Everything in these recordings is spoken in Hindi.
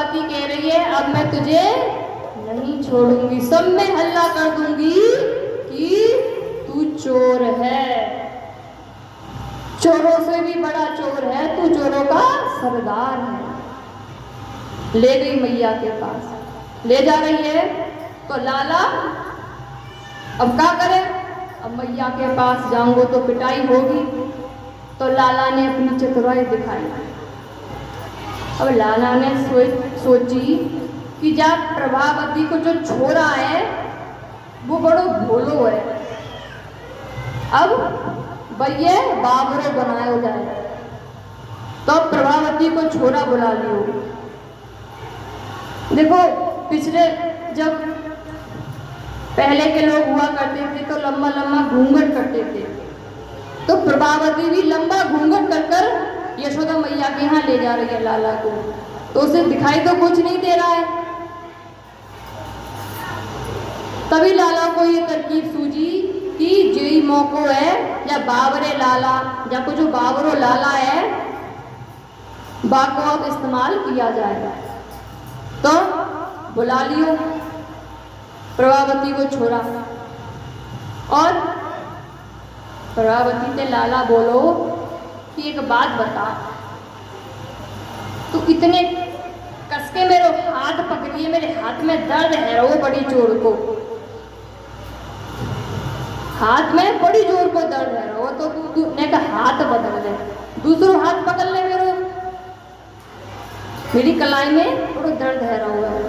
प्रभावती कह रही है अब मैं तुझे नहीं छोड़ूंगी, सब में हल्ला कर दूंगी कि तू चोर है, चोरों से भी बड़ा चोर है तू, चोरों का सरदार है। ले गई मैया के पास, ले जा रही है तो लाला अब क्या करे, अब मैया के पास जाऊंगो तो पिटाई होगी, तो लाला ने अपनी चतुराई दिखाई। अब लाला ने सोची कि जब प्रभावती को जो छोरा है वो बड़ो भोलो है, अब भैया बाबरो बनाया जाए, तो प्रभावती को छोरा बुला लियो। देखो पिछले जब पहले के लोग हुआ करते थे तो लंबा लंबा घूंघट करते थे, तो प्रभावती भी लंबा घूंघट कर कर यशोदा मैया के यहाँ ले जा रही है लाला को, तो उसे दिखाई तो कुछ नहीं दे रहा है। तभी लाला को ये तरकीब सूझी कि जेई मौको है या बाबरे लाला या को जो बाबरो लाला है बाको अब इस्तेमाल किया जाएगा, तो बुला लियो प्रभावती को छोरा। और प्रभावती से लाला बोलो कि एक बात बता, तू इतने कसके मेरे हाथ पकड़िए, मेरे हाथ में दर्द है वो बड़ी जोर को, हाथ में बड़ी जोर को दर्द है वो, तो तू ने का हाथ बदल ले, दूसरो हाथ पकड़ ले, मेरी कलाई में थोड़ा दर्द है रहा है।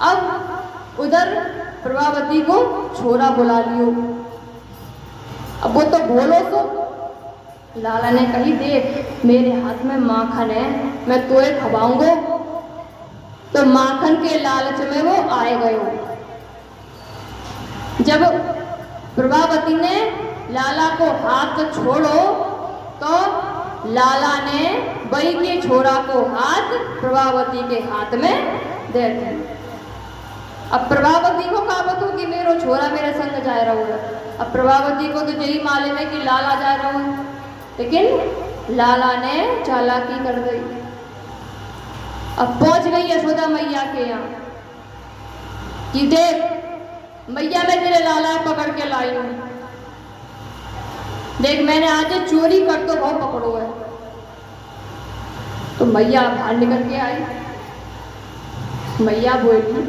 अब उधर प्रभावती को छोरा बुला लियो, अब वो तो बोलो तो लाला ने कही देख मेरे हाथ में माखन है मैं तोए खवाऊंगा, तो माखन के लालच में वो आए गए। जब प्रभावती ने लाला को हाथ छोड़ो तो लाला ने बई के छोरा को हाथ प्रभावती के हाथ में दे दिया। अब प्रभावती को कहा बतू कि मेरो छोरा मेरे संग जा रहा है, अब प्रभावती को तो यही मालूम है कि लाला जा रहा है, लेकिन लाला ने चालाकी कर गई। अब पहुंच गई यशोदा मैया के यहाँ कि देख मैया मैं तेरे लाला पकड़ के लाई हूं, देख मैंने आज चोरी कर तो बहुत पकड़ो है। तो मैया बाहर निकल के आई, मैया बोली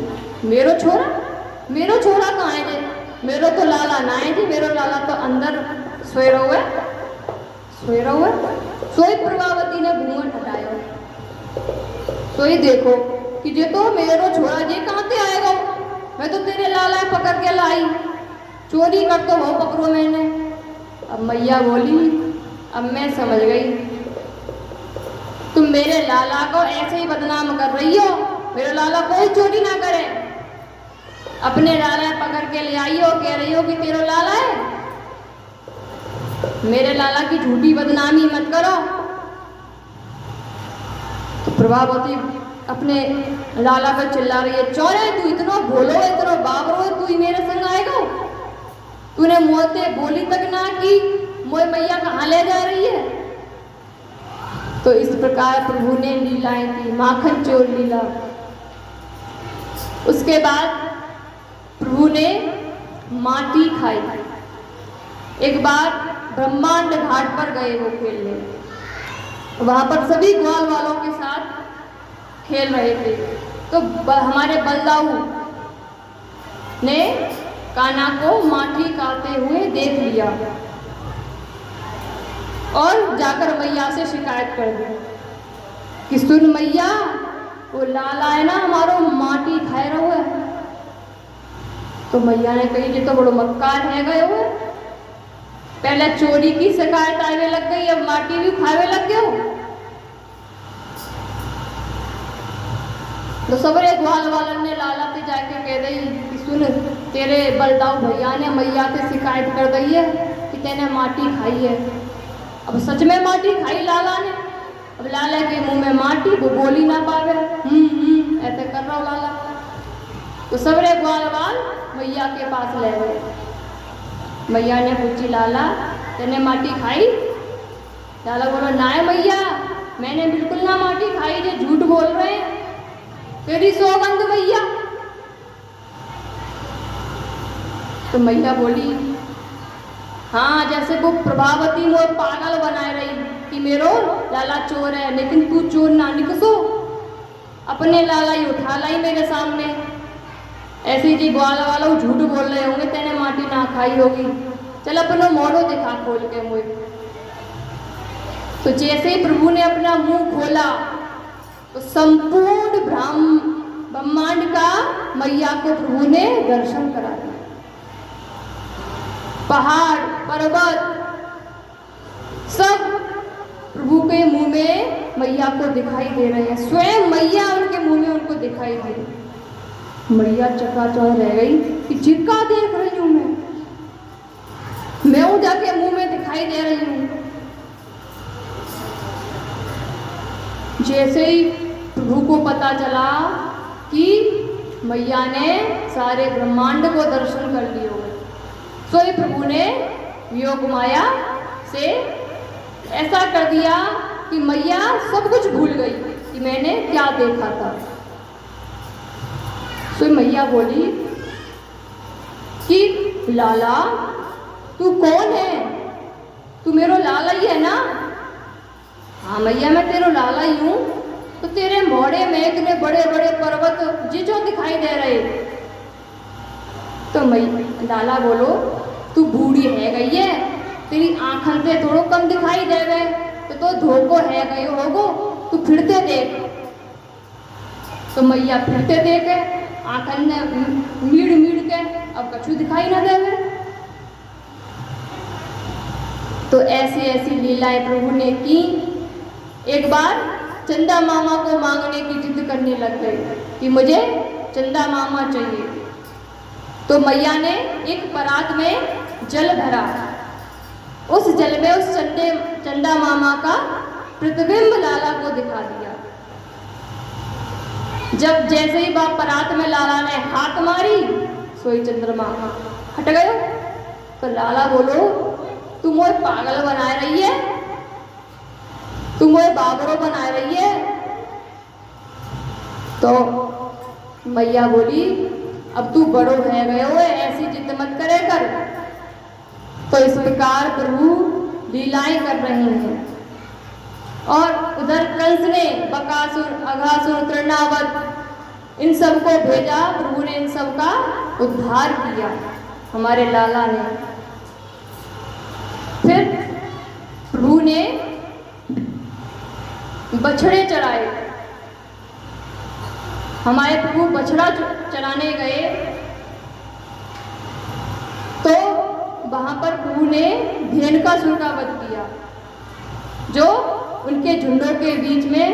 मेरो छोरा कहाँ है जे, मेरो तो लाला ना है जी, मेरो लाला तो अंदर सोए रहो है। सोई प्रभावती ने घूंघट हटाया, सोई देखो कि जे तो मेरो छोरा जे कहाँ से आएगा, मैं तो तेरे लाला पकड़ के लाई, चोरी कर तो हो पकड़ो मैंने। अब मैया बोली अब मैं समझ गई, तुम मेरे लाला को ऐसे ही बदनाम कर रही हो, मेरे लाला कोई चोरी ना करे, अपने लाला पकड़ के ले आई हो, कह रही हो कि तेरा लाला है, मेरे लाला की झूठी बदनामी मत करो। तो प्रभावती अपने लाला पर चिल्ला रही है, चोरे तू इतना भोलो इतना बाबरो, तू ही मेरे संग आएगा, तूने मोते बोली तक ना कि मोए मैया कहाँ ले जा रही है। तो इस प्रकार प्रभु ने लीलाएं की, माखन चोर लीला। उसके बाद प्रभु ने माटी खाई। एक बार ब्रह्मांड घाट पर गए वो खेलने, वहां पर सभी ग्वाल वालों के साथ खेल रहे थे, तो हमारे बलदाऊ ने कान्हा को माटी खाते हुए देख लिया और जाकर मैया से शिकायत कर दी कि सुन मैया वो लाला है ना हमारो माटी खाए रहो है। तो मैया ने कही ये तो बड़ो मक्कार है गए हो, पहले चोरी की शिकायत आने लग गई, अब माटी भी खावे लग गए हो। तो सबरे ग्वाल वालन ने लाला से जाके कह दी कि सुन तेरे बलदाऊ भैया ने मैया से शिकायत कर दी है कि तेने माटी खाई है। अब सच में माटी खाई लाला ने, अब लाला के मुंह में माटी, वो बोली ना पावे, ऐसे कर रहा हो लाला। तो सबरे ग्वाल वाल मैया के पास ले गए। मैया ने पूछी लाला तेने माटी खाई? लाला बोला ना मैया मैंने बिल्कुल ना माटी खाई, जो झूठ बोल रहे हैं। तेरी सौगंध मैया। तो मैया बोली, हाँ, जैसे वो प्रभावती मोर पागल बनाए रही कि मेरो लाला चोर है, लेकिन तू चोर ना निकसो, अपने लाला ही उठा लाई मेरे सामने। ऐसे जी ग्वाला वाला झूठ बोल रहे होंगे, तेने माटी ना खाई होगी, चल अपना मोड़ो दिखा खोल के मुझे। तो जैसे ही प्रभु ने अपना मुंह खोला तो संपूर्ण ब्रह्मांड का मैया को प्रभु ने दर्शन करा दिया। पहाड़ पर्वत सब प्रभु के मुंह में मैया को दिखाई दे रहे हैं, स्वयं मैया उनके मुंह में उनको दिखाई दे रही। मैया चकाचौंध रह गई कि जिक्का देख रही हूं मैं हूं जाके मुंह में दिखाई दे रही हूं। जैसे ही प्रभु को पता चला कि मैया ने सारे ब्रह्मांड को दर्शन कर लिए हो, तो ही प्रभु ने योग माया से ऐसा कर दिया कि मैया सब कुछ भूल गई कि मैंने क्या देखा था। तो मैया बोली कि लाला तू कौन है, तू मेरो लाला ही है ना। हाँ मैया, मैं तेरा लाला ही हूँ। तो तेरे मोड़े में इतने बड़े बड़े पर्वत जो दिखाई दे रहे। तो लाला बोलो, तू बूढ़ी है गई है, तेरी आँखन से थोड़ो कम दिखाई दे गए, तो धोखो है गई होगो, तू फिरते देख। तो मैया फिरते देखे, आँखन ने मीड़ मीड़ के अब कछु दिखाई ना देवे। तो ऐसी ऐसी लीलाएं प्रभु ने की। एक बार चंदा मामा को मांगने की जिद करने लग गए कि मुझे चंदा मामा चाहिए। तो मैया ने एक परात में जल भरा, उस जल में उस चंदा मामा का प्रतिबिंब लाला को दिखा दिया। जब जैसे ही बाप परात में लाला ने हाथ मारी, सोई चंद्रमा हट गए। तो लाला बोलो, तू मोए पागल बनाए रही है, तू मोए बाबरो बनाए रही है। तो मैया बोली, अब तू बड़ो है गए हो, ऐसी जिद मत करे कर। तो इस प्रकार प्रभु लीलाएं कर रहे हैं। और उधर कंस ने बकासुर, अघासुर, तृणावत इन सबको भेजा, प्रभु ने इन सब का उद्धार किया हमारे लाला ने। फिर प्रभु ने बछड़े चढ़ाए, हमारे प्रभु बछड़ा चढ़ाने गए। तो वहां पर प्रभु ने धेनुकासुर का वध किया, जो उनके झुंडों के बीच में